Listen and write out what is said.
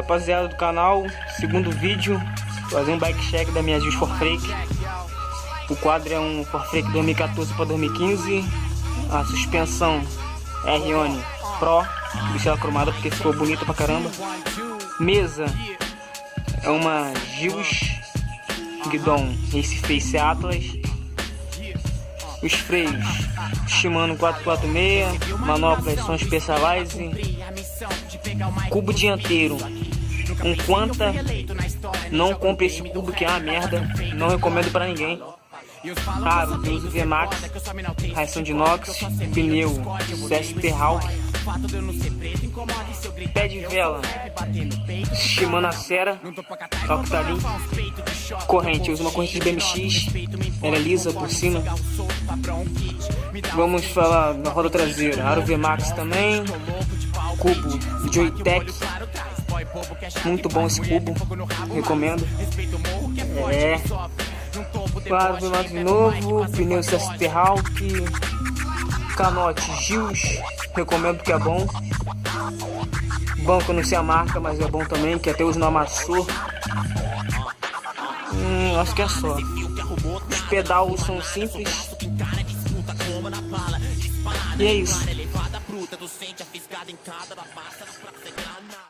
rapaziada do canal, segundo vídeo, fazer um bike check da minha Gil Forfreak. O quadro é um Forfreak 2014 para 2015. A suspensão R-One Pro, deixei ela cromada porque ficou bonita pra caramba. Mesa é uma Gilles Guidon Race Face Atlas. Os freios Shimano 446, manoplas são Specialized, cubo dianteiro um Quanta. Não compre esse cubo que é uma merda, não recomendo pra ninguém. Aro, eu uso VMAX, raição de inox, pneu CST Hawk, pé de vela Shimano Acera, que tá ali. Corrente, eu uso uma corrente de BMX, ela é lisa por cima. Vamos falar na roda traseira, aro VMAX também, cubo Joytech, muito bom esse cubo, recomendo. Claro, VMAX de novo, pneu CST Hawk, canote Gilles, recomendo porque é bom. Banco eu não sei a marca, mas é bom também, que até uso no amassor. Acho que é só. Os pedais são simples. E é isso.